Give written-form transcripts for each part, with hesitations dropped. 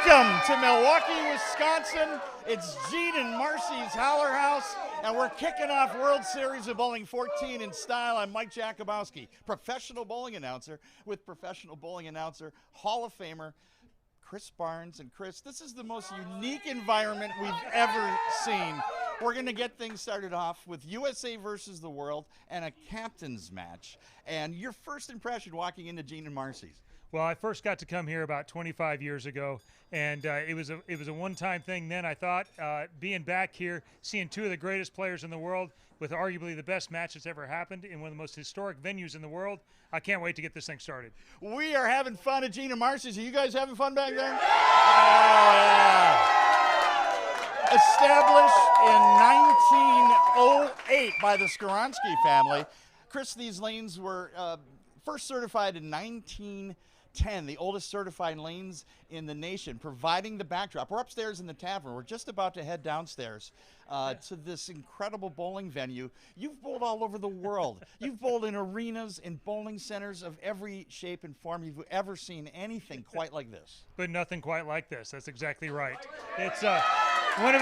Welcome to Milwaukee, Wisconsin. It's Gene and Marcy's Holler House, and we're kicking off World Series of Bowling 14 in style. I'm Mike Jakubowski, professional bowling announcer with professional bowling announcer, Hall of Famer, Chris Barnes. And Chris, this is the most unique environment we've ever seen. We're going to get things started off with USA versus the world and a captain's match. And your first impression walking into Gene and Marcy's? Well, I first got to come here about 25 years ago, and it was a one-time thing then. I thought being back here, seeing two of the greatest players in the world with arguably the best match that's ever happened in one of the most historic venues in the world, I can't wait to get this thing started. We are having fun at Gene and Marcy's. Are you guys having fun back there? Oh, yeah. Established in 1908 by the Skoronsky family. Chris, these lanes were first certified in 1910, the oldest certified lanes in the nation, providing the backdrop. We're upstairs in the tavern. We're just about to head downstairs to this incredible bowling venue. You've bowled all over the world. You've bowled in arenas, in bowling centers of every shape and form you've ever seen. Anything quite like this. But nothing quite like this. That's exactly right. It's one of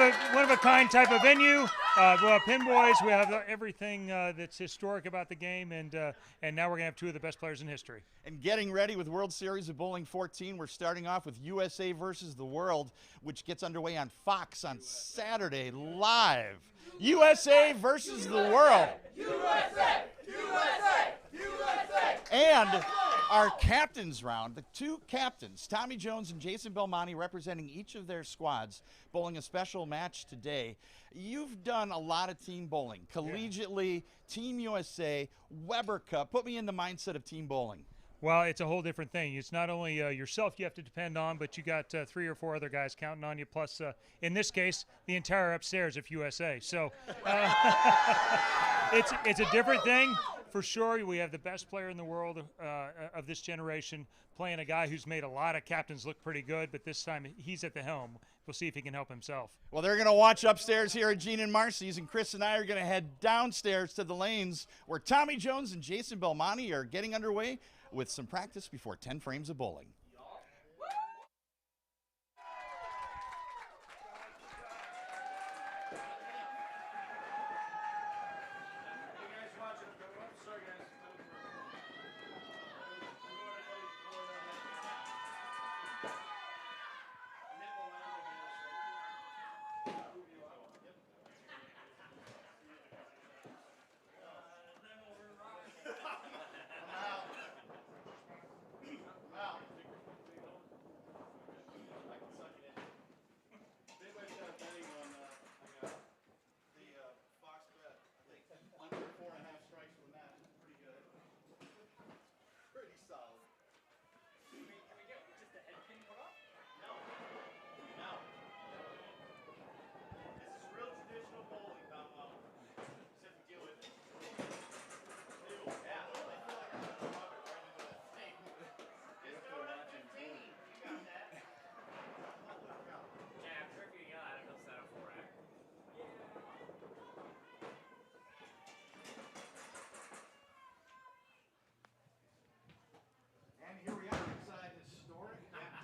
a kind type of venue. We'll have pin boys. We have everything that's historic about the game, and now we're gonna have two of the best players in history. And getting ready with World Series of Bowling 14, we're starting off with USA versus the World, which gets underway on Fox on Saturday live. USA versus the World. USA! USA! USA! And our captains round, the two captains, Tommy Jones and Jason Belmonte, representing each of their squads, bowling a special match today. You've done a lot of team bowling, collegiately, Team USA, Weber Cup. Put me in the mindset of team bowling. Well, it's a whole different thing. It's not only yourself you have to depend on, but you got 3 or 4 other guys counting on you, plus, in this case, the entire upstairs of USA. So it's a different thing. For sure, we have the best player in the world of this generation playing a guy who's made a lot of captains look pretty good, but this time he's at the helm. We'll see if he can help himself. Well, they're going to watch upstairs here at Gene and Marcy's, and Chris and I are going to head downstairs to the lanes where Tommy Jones and Jason Belmonte are getting underway with some practice before 10 frames of bowling.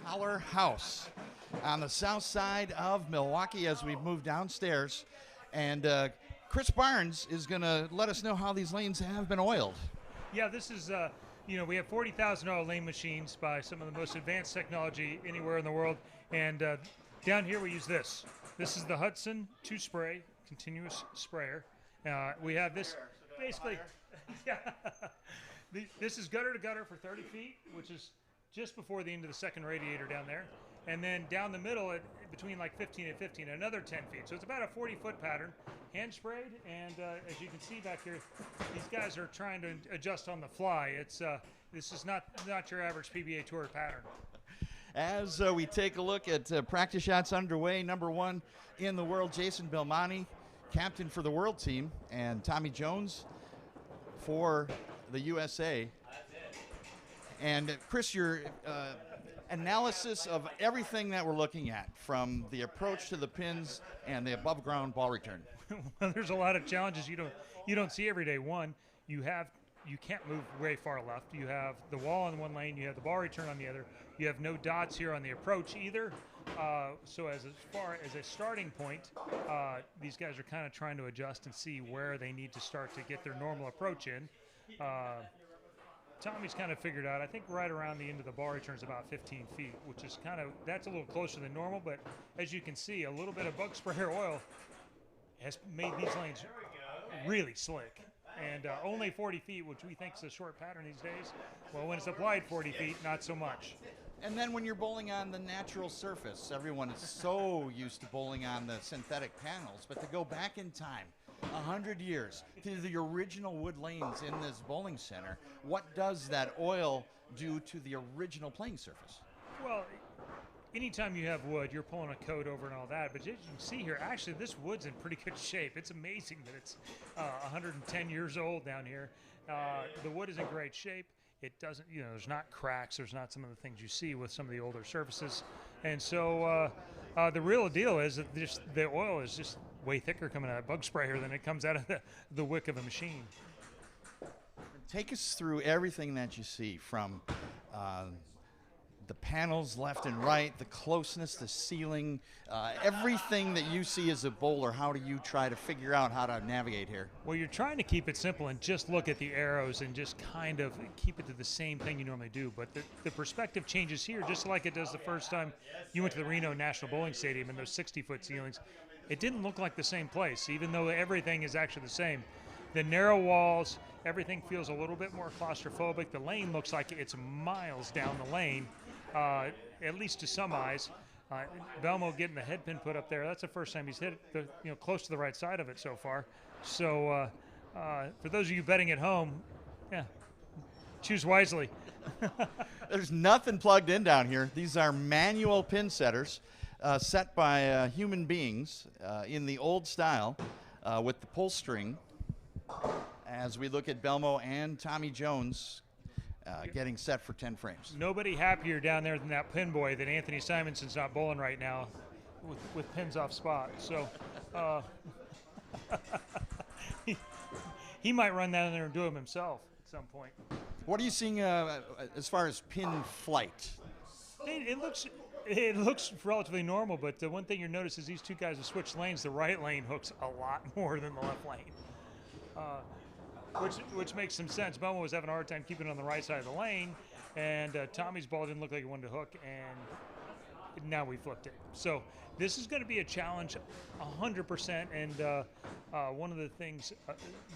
Holler House on the south side of Milwaukee as we move downstairs. And Chris Barnes is going to let us know how these lanes have been oiled. Yeah, this is, we have $40,000 lane machines by some of the most advanced technology anywhere in the world. And down here we use this. This is the Hudson 2-spray continuous sprayer. We have this basically, yeah. This is gutter to gutter for 30 feet, which is just before the end of the second radiator down there. And then down the middle, between like 15 and 15, another 10 feet. So it's about a 40-foot pattern, hand sprayed. And as you can see back here, these guys are trying to adjust on the fly. This is not your average PBA Tour pattern. As we take a look at practice shots underway, number 1 in the world, Jason Belmonte, captain for the world team, and Tommy Jones for the USA. And Chris, your analysis of everything that we're looking at, from the approach to the pins and the above ground ball return. Well, there's a lot of challenges you don't see every day. One, you have you can't move very far left. You have the wall on one lane, you have the ball return on the other. You have no dots here on the approach either. So as far as a starting point, these guys are kind of trying to adjust and see where they need to start to get their normal approach in. Tommy's kind of figured out, I think right around the end of the ball return is about 15 feet, which is that's a little closer than normal, but as you can see, a little bit of bug sprayer oil has made these lanes really slick. And only 40 feet, which we think is a short pattern these days. Well, when it's applied 40 feet, not so much. And then when you're bowling on the natural surface, everyone is so used to bowling on the synthetic panels, but to go back in time, 100 years, to the original wood lanes in this bowling center, what does that oil do to the original playing surface? Well, anytime you have wood, you're pulling a coat over and all that, but as you can see here, actually this wood's in pretty good shape. It's amazing that it's 110 years old down here. The wood is in great shape. It doesn't, there's not cracks, there's not some of the things you see with some of the older surfaces. And so the real deal is that the oil is just way thicker coming out of bug sprayer than it comes out of the wick of a machine. Take us through everything that you see from the panels left and right, the closeness, the ceiling, everything that you see as a bowler. How do you try to figure out how to navigate here? Well, you're trying to keep it simple and just look at the arrows and just kind of keep it to the same thing you normally do. But the perspective changes here just like it does the first time you went to the Reno National Bowling Stadium and those 60-foot ceilings. It didn't look like the same place, even though everything is actually the same. The narrow walls, everything feels a little bit more claustrophobic. The lane looks like it's miles down the lane. At least to some eyes. Belmo getting the head pin put up there. That's the first time he's hit it, close to the right side of it so far. So for those of you betting at home, choose wisely. There's nothing plugged in down here. These are manual pin setters set by human beings in the old style with the pull string. As we look at Belmo and Tommy Jones getting set for 10 frames. Nobody happier down there than that pin boy that Anthony Simonson's not bowling right now with pins off spot. So he might run down there and do them himself at some point. What are you seeing as far as pin flight? It looks relatively normal, but the one thing you notice is these two guys have switched lanes. The right lane hooks a lot more than the left lane. Which makes some sense. Belmo was having a hard time keeping it on the right side of the lane, and Tommy's ball didn't look like he wanted to hook, and now we flipped it. So this is going to be a challenge 100%, and one of the things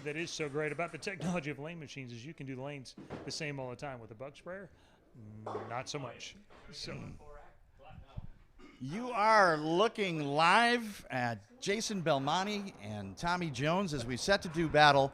that is so great about the technology of lane machines is you can do the lanes the same all the time. With a bug sprayer, not so much. So you are looking live at Jason Belmonte and Tommy Jones as we set to do battle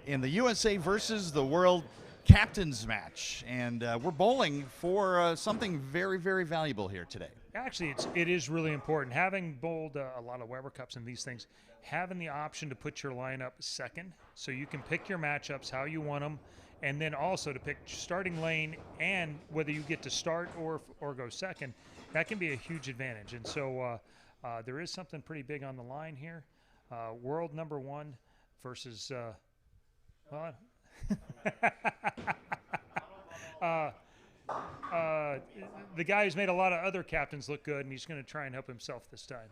in the USA versus the World Captains match. And we're bowling for something very, very valuable here today. Actually, it is really important. Having bowled a lot of Weber Cups and these things, having the option to put your lineup second so you can pick your matchups how you want them, and then also to pick starting lane and whether you get to start or go second, that can be a huge advantage. And so there is something pretty big on the line here. World number one versus the guy who's made a lot of other captains look good, and he's going to try and help himself this time.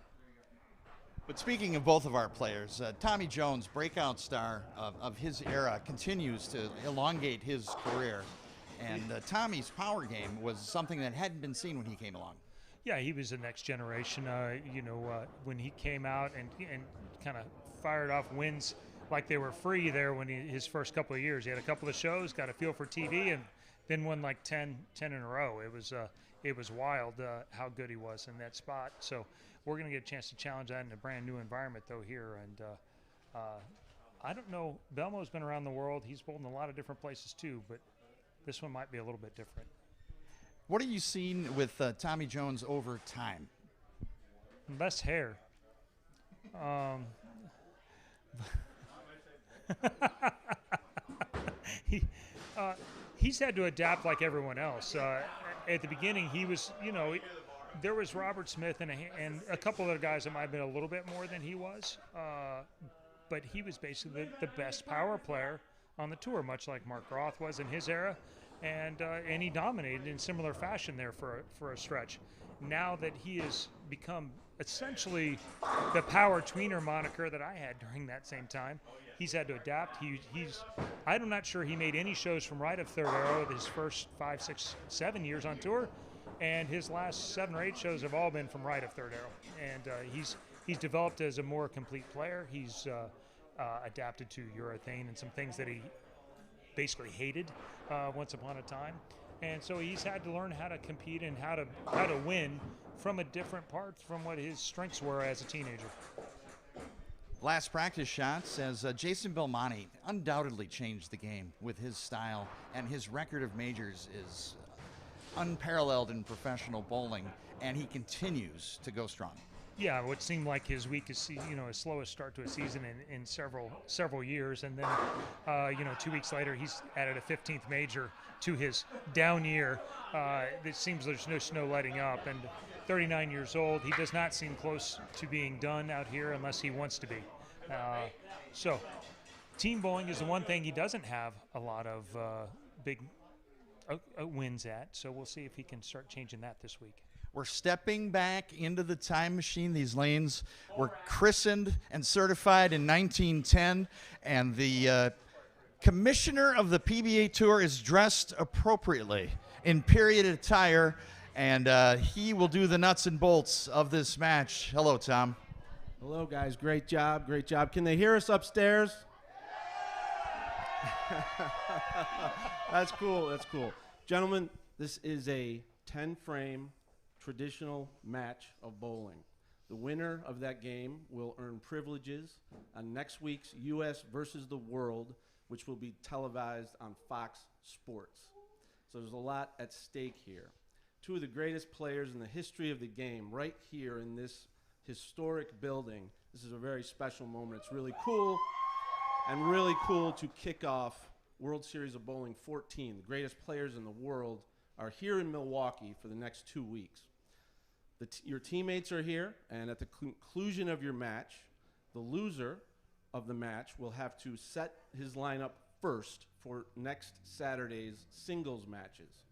But speaking of both of our players, Tommy Jones, breakout star of his era, continues to elongate his career. And Tommy's power game was something that hadn't been seen when he came along. Yeah, he was the next generation. When he came out and kind of fired off wins like they were free there when his first couple of years. He had a couple of shows, got a feel for TV, and then won like 10 in a row. It was wild how good he was in that spot. So we're going to get a chance to challenge that in a brand new environment, though, here. And I don't know. Belmo's been around the world. He's bowled in a lot of different places, too, but this one might be a little bit different. What have you seen with Tommy Jones over time? Less hair. He's had to adapt like everyone else. At the beginning, he was, there was Robert Smith and a couple other guys that might have been a little bit more than he was, but he was basically the best power player on the tour, much like Mark Roth was in his era, and he dominated in similar fashion there for a stretch. Now that he has become essentially the power tweener moniker that I had during that same time, he's had to adapt. I'm not sure he made any shows from right of third arrow his first 5, 6, 7 years on tour, and his last 7 or 8 shows have all been from right of third arrow. And he's developed as a more complete player. He's adapted to urethane and some things that he basically hated once upon a time. And so he's had to learn how to compete and how to win from a different part from what his strengths were as a teenager. Last practice shot says Jason Belmonte undoubtedly changed the game with his style, and his record of majors is unparalleled in professional bowling, and he continues to go strong. Yeah, what seemed like his weakest, his slowest start to a season in several years, and then 2 weeks later he's added a 15th major to his down year. It seems there's no letting up, and 39 years old, he does not seem close to being done out here unless he wants to be. So team bowling is the one thing he doesn't have a lot of big wins at, so we'll see if he can start changing that this week. We're stepping back into the time machine. These lanes were christened and certified in 1910, and the commissioner of the PBA Tour is dressed appropriately in period attire, and he will do the nuts and bolts of this match. Hello, Tom. Hello, guys. Great job. Great job. Can they hear us upstairs? That's cool. That's cool. Gentlemen, this is a 10-frame traditional match of bowling. The winner of that game will earn privileges on next week's U.S. versus the World, which will be televised on Fox Sports. So there's a lot at stake here. Two of the greatest players in the history of the game right here in this historic building. This is a very special moment. It's really cool, and really cool to kick off World Series of Bowling 14. The greatest players in the world are here in Milwaukee for the next 2 weeks. Your teammates are here, and at the conclusion of your match, the loser of the match will have to set his lineup first for next Saturday's singles matches.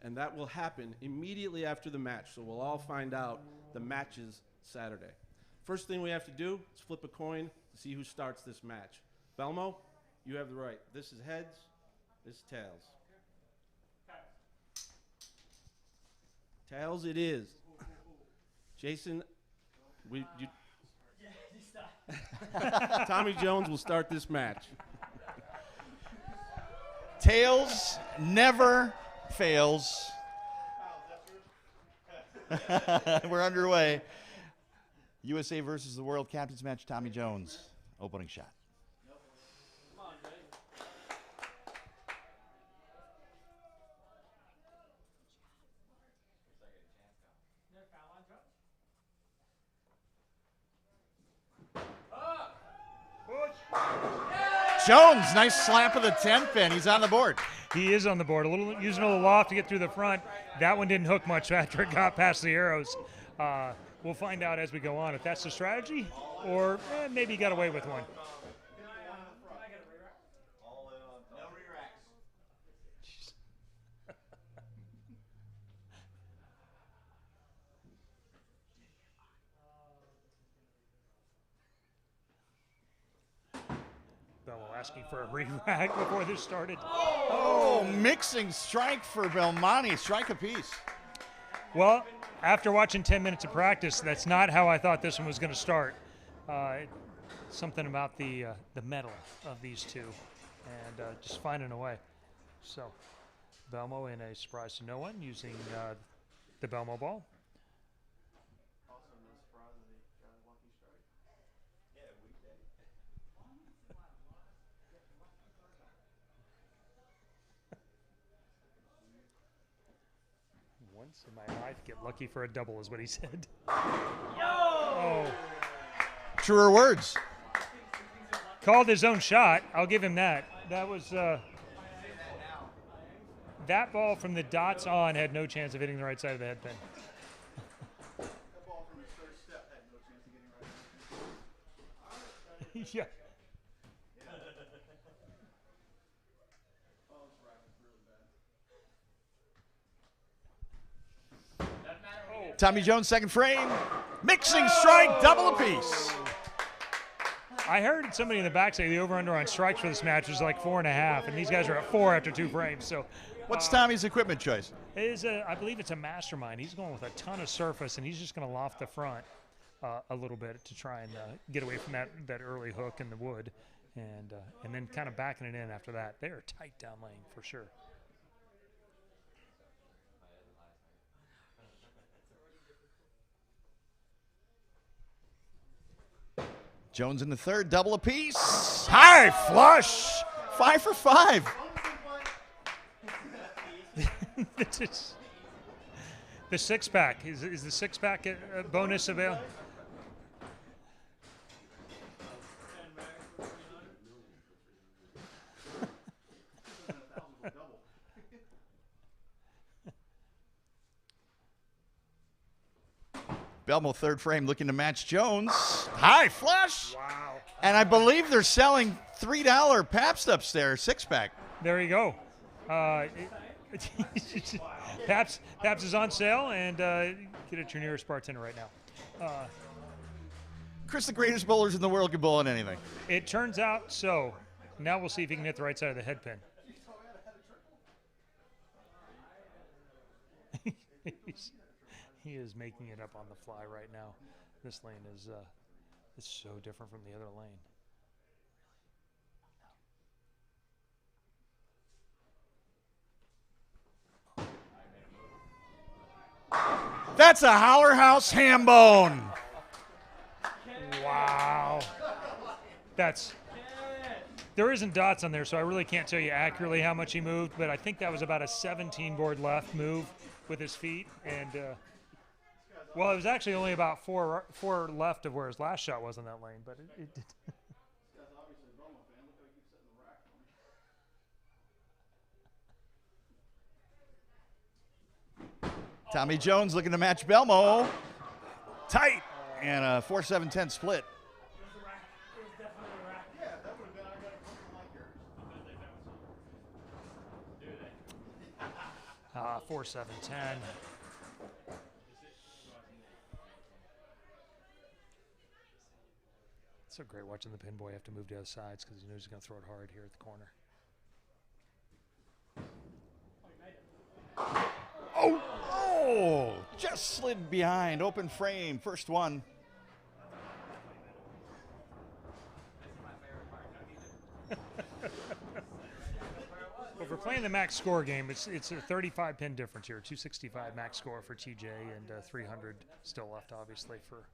And that will happen immediately after the match, so we'll all find out the matches Saturday. First thing we have to do is flip a coin to see who starts this match. Belmo, you have the right. This is heads, this is tails. Tails it is. Jason, Tommy Jones will start this match. Tails never fails. We're underway. USA versus the World Captains match. Tommy Jones, opening shot. Jones, nice slap of the 10 pin. He's on the board. He is on the board. Using a little loft to get through the front. That one didn't hook much after it got past the arrows. We'll find out as we go on if that's the strategy or maybe he got away with one. Asking for a re-rack before this started. Oh, mixing strike for Belmonte. Strike apiece. Well, after watching 10 minutes of practice, that's not how I thought this one was going to start. Something about the metal of these two and just finding a way. So, Belmo in a surprise to no one using the Belmo ball. Once in my life, get lucky for a double is what he said. Oh. Truer words. Called his own shot. I'll give him that. That was that ball from the dots on had no chance of hitting the right side of the head pin. That ball from his first step had no chance of getting right. Yeah. Tommy Jones, second frame. Mixing strike, double apiece. I heard somebody in the back say the over-under on strikes for this match was like 4.5, and these guys are at 4 after 2 frames. So, What's Tommy's equipment choice? I believe it's a Mastermind. He's going with a ton of surface, and he's just going to loft the front a little bit to try and get away from that early hook in the wood, and then kind of backing it in after that. They're tight down lane for sure. Jones in the third, double apiece. High flush, 5 for 5. The six-pack. Is the six-pack a bonus available? Belmo third frame looking to match Jones. High flush. Wow. And I believe they're selling $3 Pabst upstairs, 6-pack. There you go. Pabst is on sale, and get at your nearest bartender right now. Chris, the greatest bowlers in the world can bowl in anything. It turns out so. Now we'll see if he can hit the right side of the head pin. He is making it up on the fly right now. This lane is so different from the other lane. That's a Holler House ham bone. Wow. There isn't dots on there, so I really can't tell you accurately how much he moved, but I think that was about a 17 board left move with his feet, and well, it was actually only about four left of where his last shot was in that lane, but it did. Tommy Jones looking to match Belmo. Tight. And a 4-7-10 split. 4-7-10. It's so great watching the pin boy have to move to the other sides because he knows he's going to throw it hard here at the corner. Oh, just slid behind. Open frame. First one. Well, if we're playing the max score game, it's a 35 pin difference here. 265 max score for TJ and 300 still left, obviously, for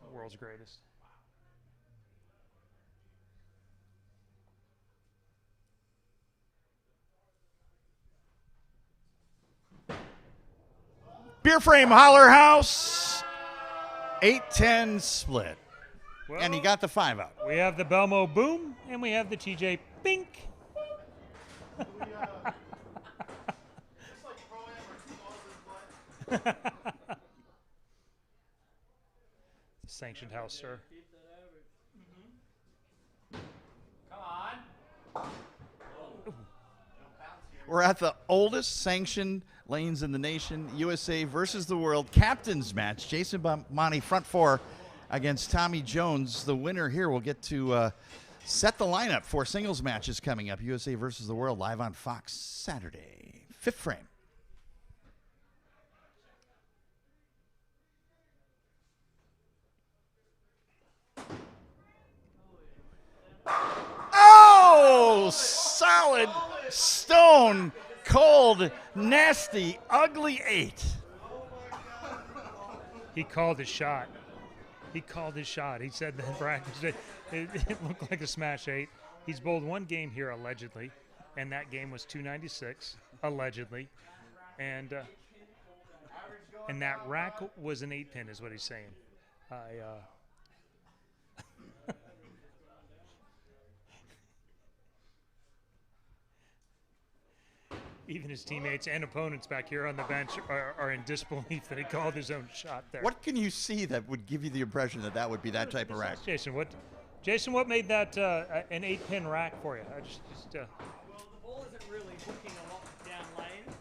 the world's greatest. Beer frame Holler House. 8-10 split. Well, And he got the 5 out. we have the Belmo boom, and we have the TJ bink. Sanctioned house, sir. We're at the oldest sanctioned lanes in the nation, USA versus the world captains match. Jason Belmonte front 4 against Tommy Jones. The winner here will get to set the lineup for singles matches coming up. USA versus the world live on Fox Saturday. 5th frame. Oh, solid, stone, cold, nasty, ugly 8. He called his shot. He called his shot. He said that practice it looked like a smash 8. He's bowled one game here allegedly, and that game was 296 allegedly, and that rack was an 8-pin, is what he's saying. Even his teammates and opponents back here on the bench are in disbelief that he called his own shot there. What can you see that would give you the impression that that would be that type of rack? Jason, what made that an 8-pin rack for you? Well, the ball isn't really hooking a lot down lane,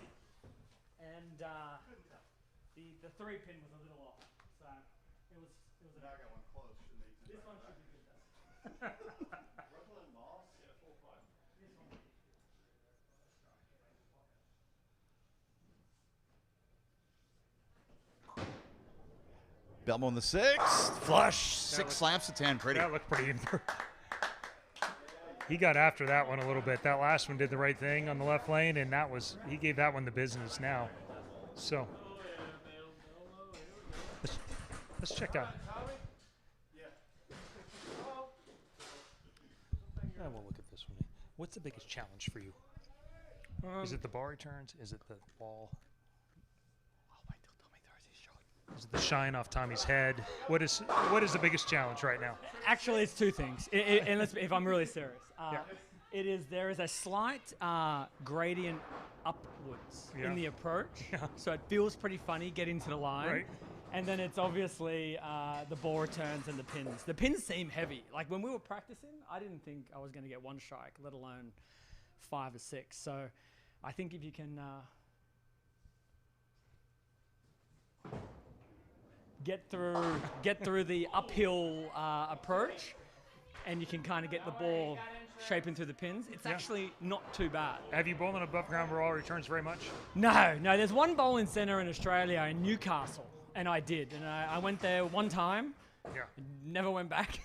and 3 pin was a little off, so it was. Now I got one close. Shouldn't they? This one should be good though. Brooklyn Moss? Yeah, full five. This one. Belmo in the 6th. Flush. 6 slaps to 10. Pretty. That looked pretty. He got after that one a little bit. That last one did the right thing on the left lane, and he gave that one the business now. So let's check out. We'll look at this one. What's the biggest challenge for you? Is it the bar returns? Is it the ball? Oh, wait till Tommy throws his shot. Is it the shine off Tommy's head? What is the biggest challenge right now? Actually, it's 2 things. And if I'm really serious, there is a slight gradient upwards in the approach, so it feels pretty funny getting to the line. Right. And then it's obviously the ball returns and the pins. The pins seem heavy. Like when we were practicing, I didn't think I was going to get 1 strike, let alone 5 or 6. So I think if you can get through the uphill approach, and you can kind of get the ball shaping through the pins, it's actually not too bad. Have you bowled on above ground ball returns very much? No. There's one bowling center in Australia in Newcastle. And I did, and I went there one time. Yeah. Never went back.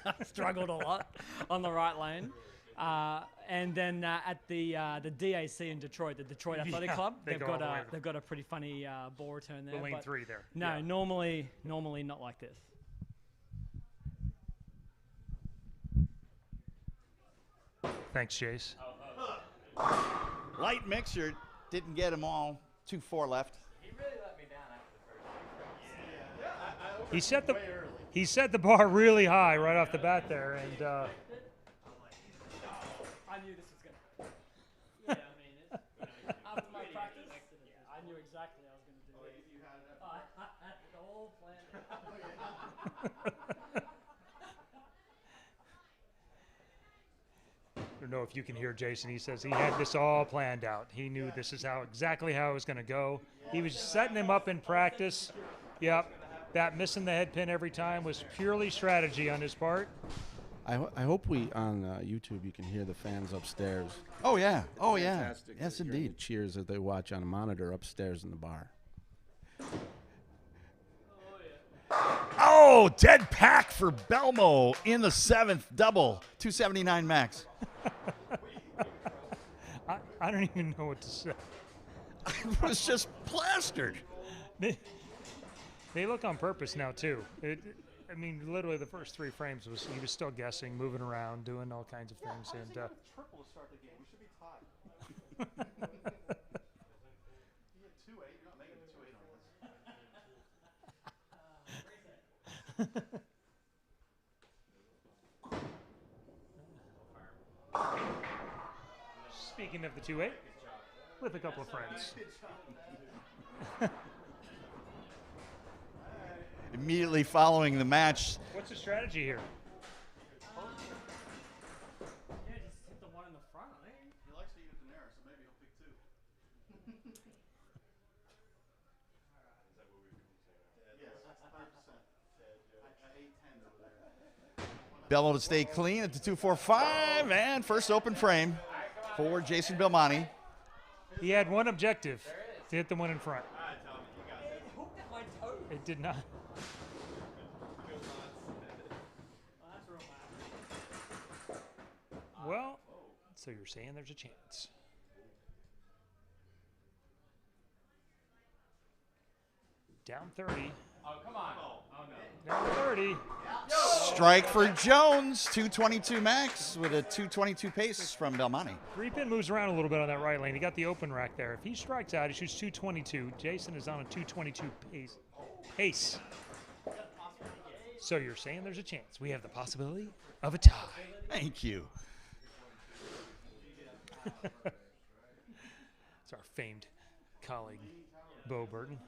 I struggled a lot on the right lane. And then at the DAC in Detroit, the Detroit Athletic Club, they've got a pretty funny ball return there. The lane 3 there. No, yeah. normally not like this. Thanks, Jace. Light mixer. Didn't get them all. 2-4 left. He set the bar really high right off the bat there, and I knew this was gonna. After my practice, I knew exactly I was gonna do this. You had it. I had the whole plan. I don't know if you can hear Jason. He says he had this all planned out. He knew this is exactly how it was going to go. He was setting him up in practice. Yep. That missing the head pin every time was purely strategy on his part. I hope on YouTube you can hear the fans upstairs. Oh, yeah. Oh, yeah. Fantastic Yes, to hear indeed. the cheers that they watch on a monitor upstairs in the bar. Oh, dead pack for Belmo in the 7th. Double. 279 max. I don't even know what to say. It was just plastered. They look on purpose now, too. I mean, literally the first 3 frames he was still guessing, moving around, doing all kinds of things. And Triple to start the game. We should be tied. You get 2-8. You're not making it 2-8 on this. speaking of the 2-8, with a couple of friends. Immediately following the match, What's the strategy here? Yeah, just hit the one in the front, I think. He likes to eat at Daenerys, so maybe he'll pick 2. Yes, 100%. I ate 10 over there. Belmo to stay clean at the 2-4-5, and first open frame for Jason Belmonte. He had one objective, to hit the one in front. It hooked at my toe. It did not. Oh, that's real bad. Well, so you're saying there's a chance. Down 30. Oh, come on. Oh, no. Down 30. Strike for Jones, 222 max with a 222 pace from Belmonte. 3-pin moves around a little bit on that right lane. He got the open rack there. If he strikes out, he shoots 222. Jason is on a 222 pace. So you're saying there's a chance. We have the possibility of a tie. Thank you. It's our famed colleague, Bo Burton.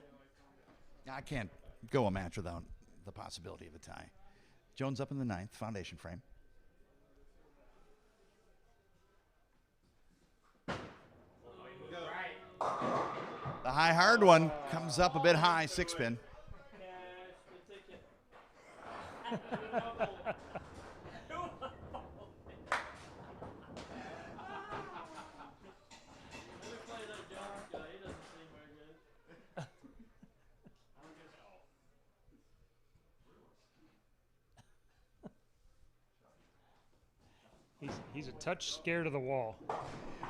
I can't go a match without the possibility of a tie. Jones up in the 9th, foundation frame. The high hard one comes up a bit high, 6-pin. He's a touch scared of the wall.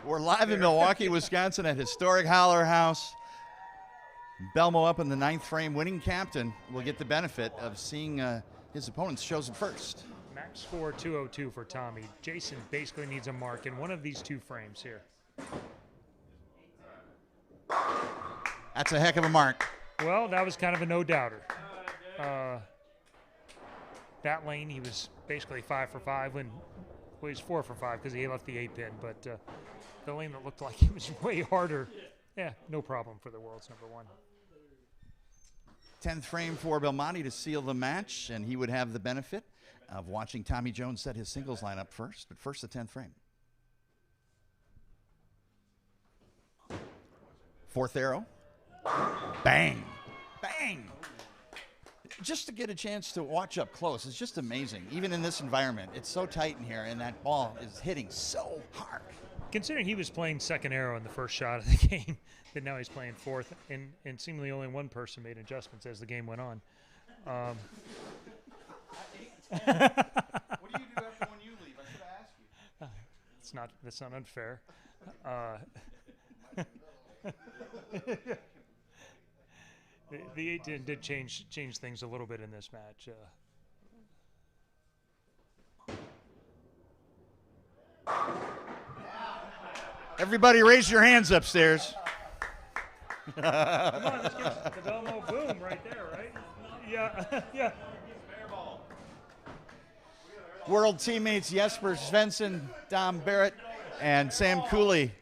We're live in Milwaukee, Wisconsin at historic Holler House. Belmo up in the 9th frame. Winning captain will get the benefit of seeing his opponents chosen first. Max score 202 for Tommy. Jason basically needs a mark in one of these 2 frames here. That's a heck of a mark. Well, that was kind of a no-doubter. That lane, he was basically 5 for 5 when, well, he's 4 for 5 because he left the 8-pin, but the lane that looked like it was way harder, yeah, no problem for the world's #1. 10th frame for Belmonte to seal the match, and he would have the benefit of watching Tommy Jones set his singles lineup first, but first the 10th frame. 4th arrow. Bang. Bang. Just to get a chance to watch up close is just amazing. Even in this environment, it's so tight in here, and that ball is hitting so hard. Considering he was playing 2nd arrow in the first shot of the game, that now he's playing 4th, and seemingly only one person made adjustments as the game went on. What do you do after when you leave? I should ask you. That's not unfair. The 8 did change things a little bit in this match. Everybody raise your hands upstairs. Come on, let's get the Belmo boom right there, right? Yeah, yeah. World teammates Jesper Svensson, Dom Barrett, and Sam Cooley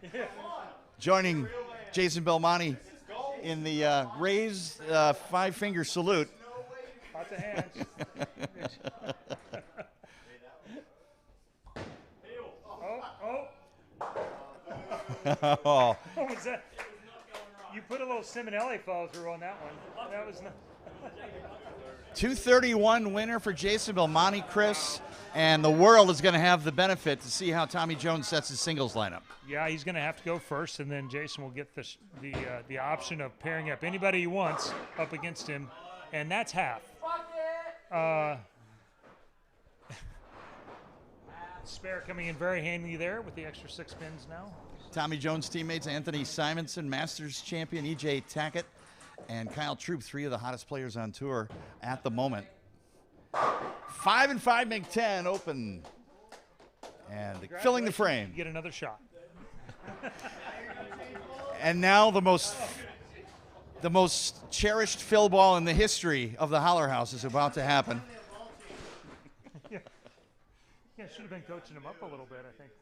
joining Jason Belmonte in the raised 5-finger salute. Lots of hands. Oh. What was that? You put a little Simonelli follow through on that one. That was not 231 winner for Jason Belmonte, Chris, and the world is going to have the benefit to see how Tommy Jones sets his singles lineup. Yeah, he's going to have to go first, and then Jason will get the option of pairing up anybody he wants up against him, and that's half. Spare coming in very handy there with the extra 6 pins now. Tommy Jones teammates Anthony Simonson, Masters champion E.J. Tackett, and Kyle Troop, 3 of the hottest players on tour at the moment. 5 and 5 make 10 open, and filling the frame. You get another shot. And now the most cherished fill ball in the history of the Holler House is about to happen. Yeah, should have been coaching him up a little bit, I think.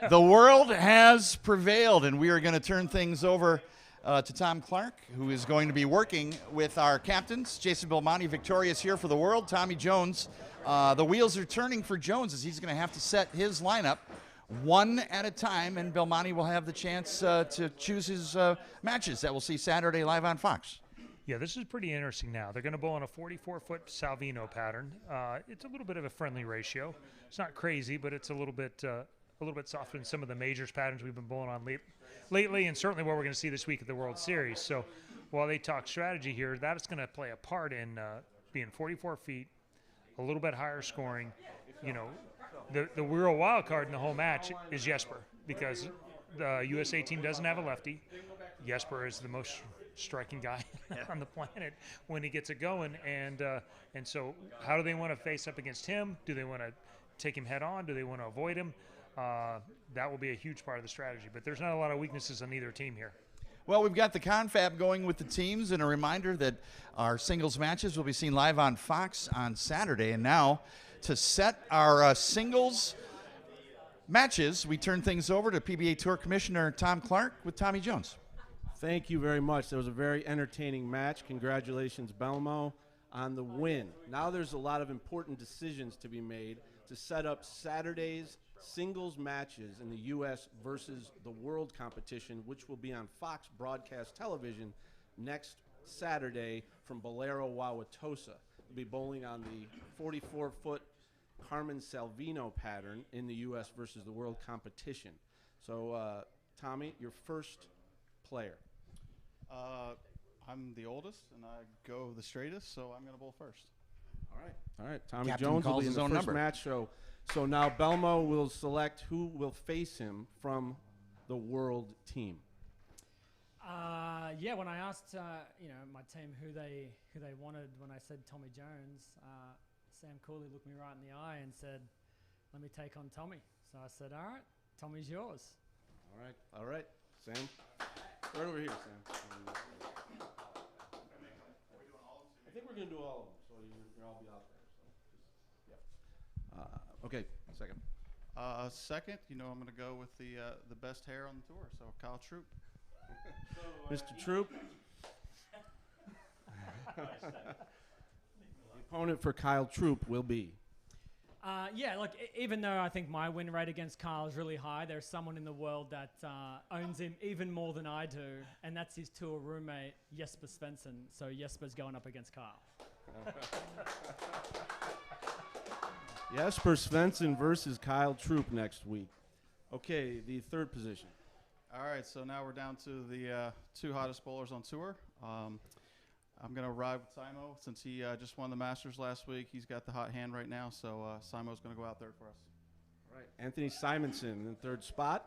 The world has prevailed, and we are going to turn things over to Tom Clark, who is going to be working with our captains. Jason Belmonte victorious here for the world. Tommy Jones, the wheels are turning for Jones as he's going to have to set his lineup one at a time, and Belmonte will have the chance to choose his matches that we'll see Saturday live on Fox. Yeah, this is pretty interesting now. They're going to bowl on a 44-foot Salvino pattern. It's a little bit of a friendly ratio. It's not crazy, but it's a little bit softer than some of the majors patterns we've been bowling on lately, and certainly what we're going to see this week at the World Series. So while they talk strategy here, that is going to play a part in being 44 feet, a little bit higher scoring. You know, the real wild card in the whole match is Jesper, because the USA team doesn't have a lefty. Jesper is the most striking guy on the planet when he gets it going, and so how do they want to face up against him? Do they want to take him head on? Do they want to avoid him? That will be a huge part of the strategy, but there's not a lot of weaknesses on either team here. Well, we've got the confab going with the teams, and a reminder that our singles matches will be seen live on Fox on Saturday. And now, to set our singles matches, we turn things over to PBA Tour Commissioner Tom Clark with Tommy Jones. Thank you very much. That was a very entertaining match. Congratulations, Belmo, on the win. Now there's a lot of important decisions to be made to set up Saturday's singles matches in the U.S. versus the World competition, which will be on Fox Broadcast Television next Saturday from Bolero, Wauwatosa. We'll be bowling on the 44-foot Carmen Salvino pattern in the U.S. versus the World competition. So, Tommy, your first player. I'm the oldest, and I go the straightest, so I'm going to bowl first. All right. Tommy Captain Jones will calls be in his the own first number. match. So now Belmo will select who will face him from the World team. Yeah, when I asked my team who they wanted, when I said Tommy Jones, Sam Cooley looked me right in the eye and said, "Let me take on Tommy." So I said, "All right, Tommy's yours." All right, Sam. Right over here, Sam. I think we're gonna do all of them, so you'll all be out there. So, yeah. Okay, second. Second, I'm going to go with the best hair on the tour, so Kyle Troop. Mr. Troop. The opponent for Kyle Troop will be. Yeah, look, even though I think my win rate against Kyle is really high, there's someone in the world that owns him even more than I do, and that's his tour roommate, Jesper Svensson. So Jesper's going up against Kyle. Jesper Svensson versus Kyle Troop next week. Okay, the third position. All right, so now we're down to the two hottest bowlers on tour. I'm going to ride with Simo since he just won the Masters last week. He's got the hot hand right now, so Simo's going to go out there for us. All right, Anthony Simonson in the third spot.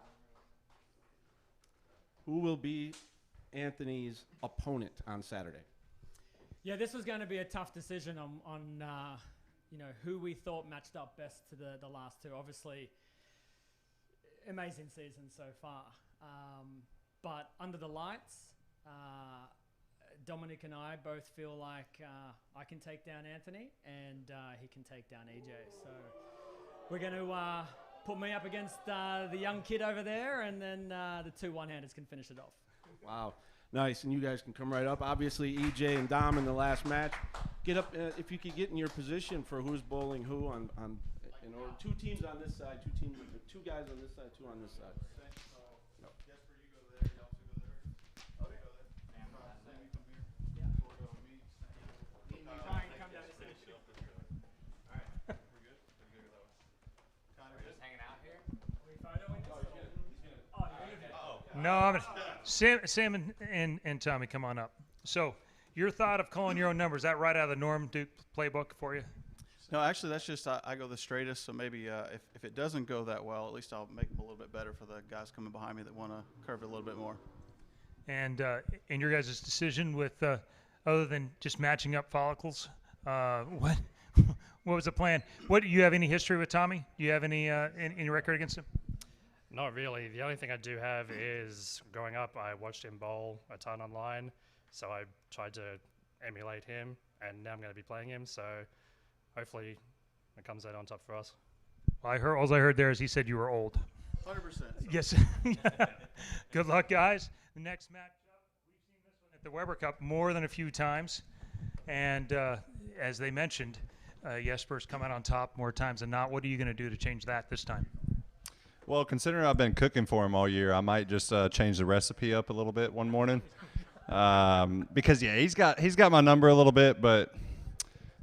Who will be Anthony's opponent on Saturday? Yeah, this was going to be a tough decision on who we thought matched up best to the last two. Obviously, amazing season so far. But under the lights, Dominic and I both feel like I can take down Anthony and he can take down EJ. So we're going to put me up against the young kid over there, and then the two one-handers can finish it off. Wow. Nice, and you guys can come right up. Obviously, EJ and Dom in the last match. Get up if you could get in your position for who's bowling who on in order. Two teams on this side, two guys on this side, two on this side. Jesper, you go there. You also go there. Oh, you go there. Sam, you come here. Yeah. Or go with me. Come down this way. All right. We're good? We're good that way. Connor, just hanging out here? No, Sam and Tommy, come on up. So, your thought of calling your own number, is that right out of the Norm Duke playbook for you? No, actually, that's just I go the straightest. So maybe if it doesn't go that well, at least I'll make them a little bit better for the guys coming behind me that want to curve it a little bit more. And in your guys' decision with, other than just matching up follicles, what was the plan? Do you have any history with Tommy? Do you have any record against him? Not really. The only thing I do have is growing up, I watched him bowl a ton online, so I tried to emulate him, and now I'm going to be playing him, so hopefully it comes out on top for us. Well, all I heard there is he said you were old. 100%. Yes. Good luck, guys. The next matchup, we've seen this one at the Weber Cup more than a few times, and as they mentioned, Jesper's come out on top more times than not. What are you going to do to change that this time? Well, considering I've been cooking for him all year, I might just change the recipe up a little bit one morning. Because he's got my number a little bit, but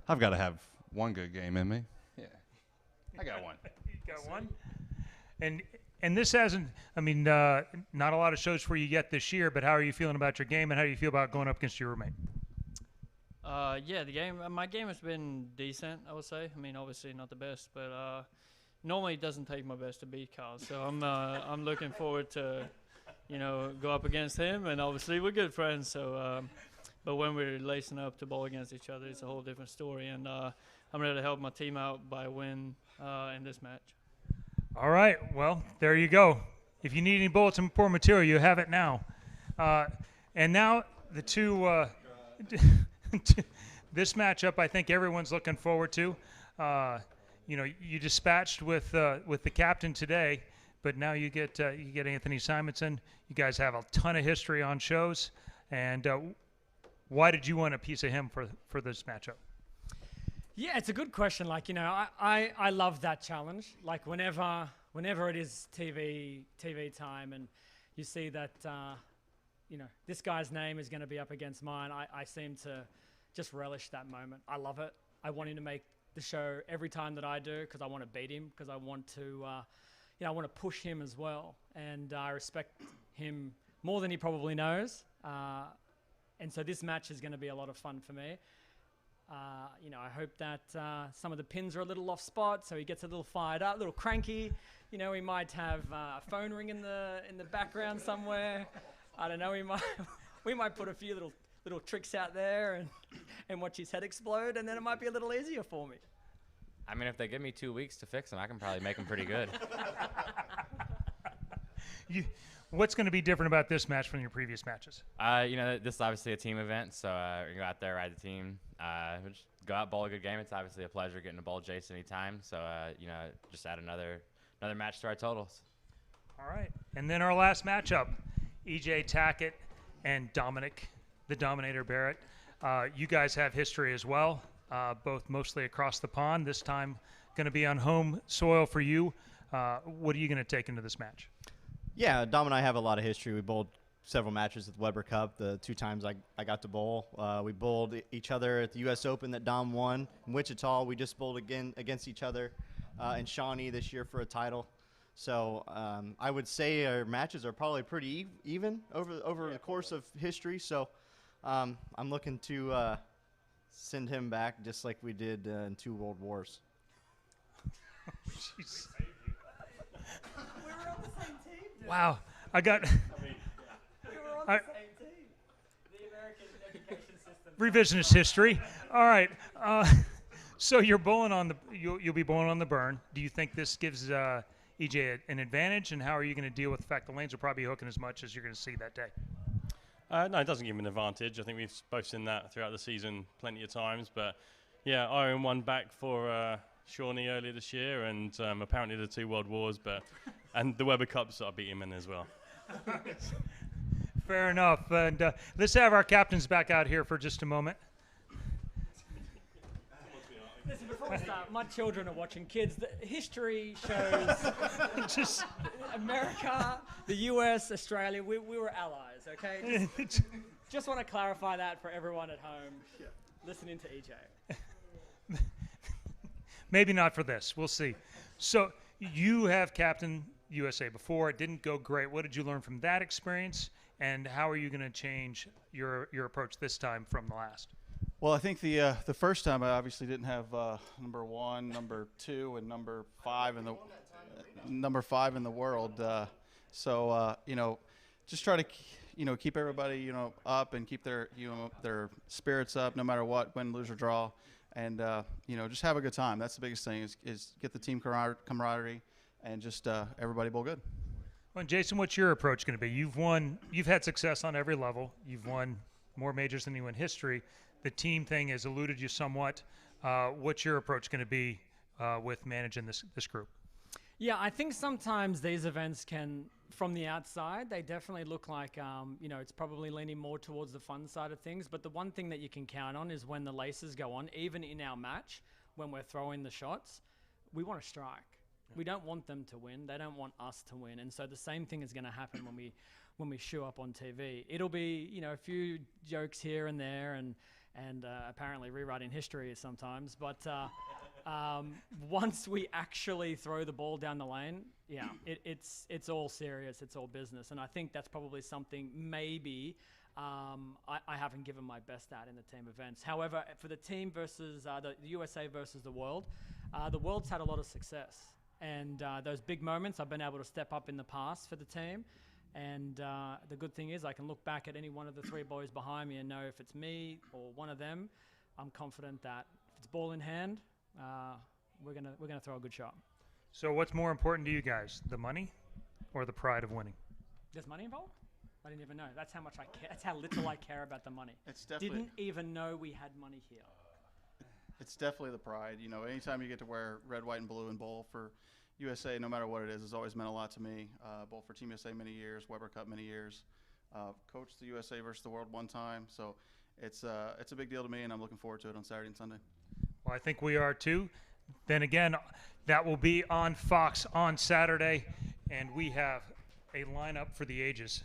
I've got to have one good game in me. Yeah, I got one. You got one. And this hasn't. I mean, not a lot of shows for you yet this year. But how are you feeling about your game, and how do you feel about going up against your roommate? Yeah, my game has been decent, I would say. I mean, obviously not the best, but normally it doesn't take my best to beat Kyle. So I'm looking forward to, go up against him, and obviously we're good friends. So, but when we're lacing up to bowl against each other, it's a whole different story. And I'm ready to help my team out by a win in this match. All right. Well, there you go. If you need any bulletin board material, you have it now. And now the two. This matchup, I think everyone's looking forward to. You dispatched with the captain today, but now you get Anthony Simonson. You guys have a ton of history on shows, and why did you want a piece of him for this matchup? Yeah, it's a good question. I love that challenge. Like whenever whenever it is TV time, and you see that this guy's name is going to be up against mine, I seem to just relish that moment. I love it. I want him to make the show every time that I do because I want to beat him, because I want to I want to push him as well, and I respect him more than he probably knows. And so this match is going to be a lot of fun for me. I hope that some of the pins are a little off spot, so he gets a little fired up, a little cranky. We might have a phone ring in the background somewhere. I don't know. We might put a few little tricks out there and watch his head explode, and then it might be a little easier for me. I mean, if they give me 2 weeks to fix them, I can probably make them pretty good. What's going to be different about this match from your previous matches? This is obviously a team event, so we go out there, ride the team, just go out, bowl a good game. It's obviously a pleasure getting to bowl Jason anytime. So, just add another match to our totals. All right. And then our last matchup, EJ Tackett and Dominic, the Dominator Barrett. You guys have history as well, both mostly across the pond. This time going to be on home soil for you. What are you going to take into this match? Yeah, Dom and I have a lot of history. We bowled several matches at the Weber Cup, the 2 times I got to bowl. We bowled each other at the U.S. Open that Dom won. In Wichita, we just bowled again against each other in Shawnee this year for a title. So I would say our matches are probably pretty even over the course of history. So I'm looking to send him back just like we did in 2 World Wars. We were on the same team. Dude. Wow. We were on the same team. The American education system. Revisionist history. All right. So you're bowling on you'll be bowling on the burn. Do you think this gives EJ an advantage, and how are you going to deal with the fact the lanes will probably be hooking as much as you're going to see that day? No, it doesn't give him an advantage. I think we've both seen that throughout the season plenty of times. But, yeah, I own one back for Shawnee earlier this year, and apparently the 2 World Wars, and the Weber Cups that I beat him in as well. Fair enough. And let's have our captains back out here for just a moment. Listen, before we start, my children are watching. Kids, the history shows Just America, the US, Australia, we were allies, okay? Just want to clarify that for everyone at home listening to EJ. maybe not for this. We'll see. So you have captained USA before. It didn't go great. What did you learn from that experience, and how are you going to change your approach this time from the last? Well, I think the first time I obviously didn't have number 1, number 2, and number 5 in the world. So just try to keep everybody up and keep their spirits up no matter what, win, lose or draw, and just have a good time. That's the biggest thing is get the team camaraderie and just everybody bowl good. Well, Jason, what's your approach going to be? You've had success on every level. You've won more majors than anyone in history. The team thing has eluded you somewhat. What's your approach going to be with managing this group? Yeah, I think sometimes these events can, from the outside, they definitely look like, it's probably leaning more towards the fun side of things. But the one thing that you can count on is when the laces go on, even in our match, when we're throwing the shots, we want to strike. Yeah. We don't want them to win. They don't want us to win. And so the same thing is going to happen when we show up on TV. It'll be, a few jokes here and there and apparently rewriting history sometimes. But once we actually throw the ball down the lane, it's all serious. It's all business. And I think that's probably something maybe I haven't given my best at in the team events. However, for the team versus the USA versus the world's had a lot of success. And those big moments, I've been able to step up in the past for the team. And the good thing is I can look back at any one of the 3 boys behind me and know if it's me or one of them, I'm confident that if it's ball in hand, we're gonna throw a good shot. So what's more important to you guys, the money or the pride of winning? There's money involved? I didn't even know. That's how much I care. That's how little I care about the money. It's definitely didn't even know we had money here. It's definitely the pride. Anytime you get to wear red, white, and blue and bowl for USA, no matter what it is, has always meant a lot to me. Bowl for Team USA many years, Weber Cup many years, coached the USA versus the world one time. So it's a big deal to me, and I'm looking forward to it on Saturday and Sunday. Well, I think we are too. Then again, that will be on Fox on Saturday, and we have a lineup for the ages.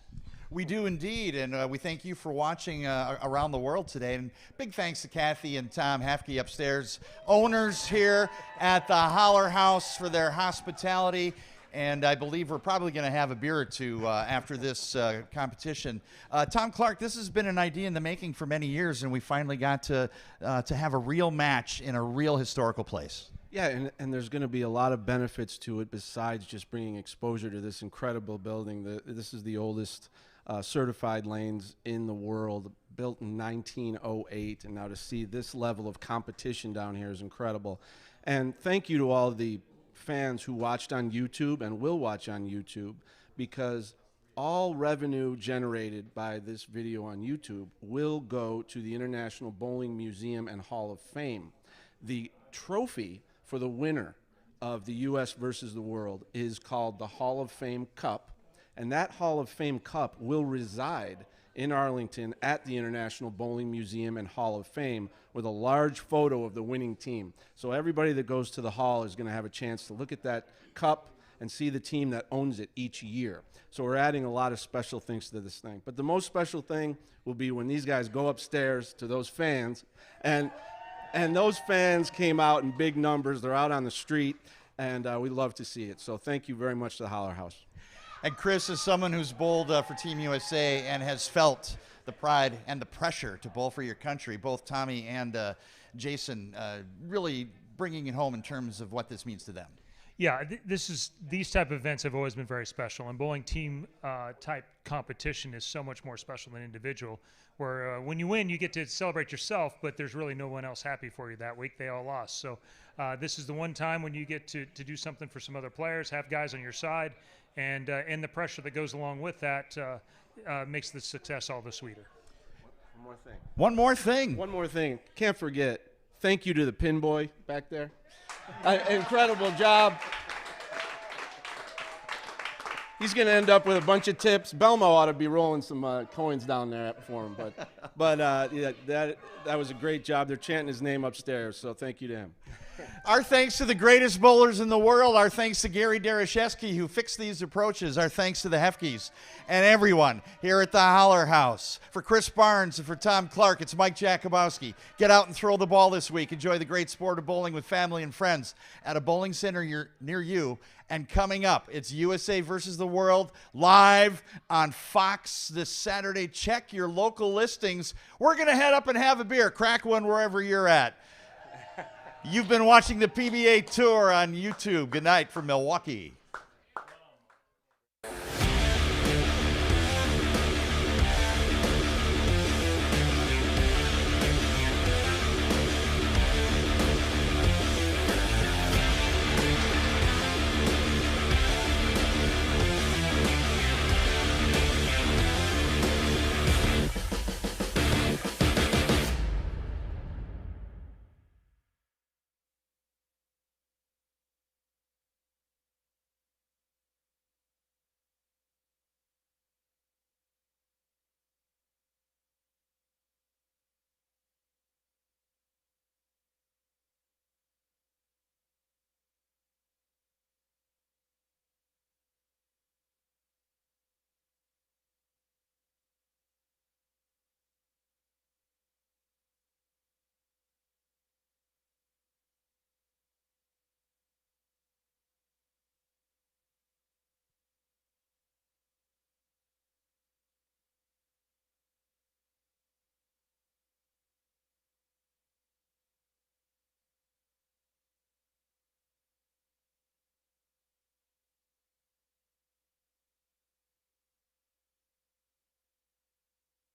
We do indeed, and we thank you for watching around the world today. And big thanks to Kathy and Tom Hafke upstairs, owners here at the Holler House, for their hospitality. And I believe we're probably going to have a beer or two after this competition. Tom Clark, this has been an idea in the making for many years, and we finally got to have a real match in a real historical place. Yeah, and there's going to be a lot of benefits to it besides just bringing exposure to this incredible building. This is the oldest certified lanes in the world, built in 1908, and now to see this level of competition down here is incredible. And thank you to all the fans who watched on YouTube and will watch on YouTube, because all revenue generated by this video on YouTube will go to the International Bowling Museum and Hall of Fame. The trophy for the winner of the U.S. versus the world is called the Hall of Fame Cup, and that Hall of Fame Cup will reside in Arlington at the International Bowling Museum and Hall of Fame with a large photo of the winning team. So everybody that goes to the hall is going to have a chance to look at that cup and see the team that owns it each year. So we're adding a lot of special things to this thing. But the most special thing will be when these guys go upstairs to those fans, and those fans came out in big numbers. They're out on the street, and we love to see it. So thank you very much to the Holler House. And Chris, as someone who's bowled for Team USA and has felt the pride and the pressure to bowl for your country, both Tommy and Jason really bringing it home in terms of what this means to them. Yeah, these type of events have always been very special, and bowling team type competition is so much more special than individual, where when you win, you get to celebrate yourself, but there's really no one else happy for you that week. They all lost. So this is the one time when you get to do something for some other players, have guys on your side, and the pressure that goes along with that makes the success all the sweeter. One more thing. One more thing. One more thing. Can't forget, thank you to the pin boy back there. Incredible job. He's going to end up with a bunch of tips. Belmo ought to be rolling some coins down there for him. But yeah, that was a great job. They're chanting his name upstairs, so thank you to him. Our thanks to the greatest bowlers in the world. Our thanks to Gary Darashevsky, who fixed these approaches. Our thanks to the Hefkes and everyone here at the Holler House. For Chris Barnes and for Tom Clark, it's Mike Jakubowski. Get out and throw the ball this week. Enjoy the great sport of bowling with family and friends at a bowling center near you. And coming up, it's USA versus the world live on Fox this Saturday. Check your local listings. We're going to head up and have a beer. Crack one wherever you're at. You've been watching the PBA Tour on YouTube. Good night from Milwaukee.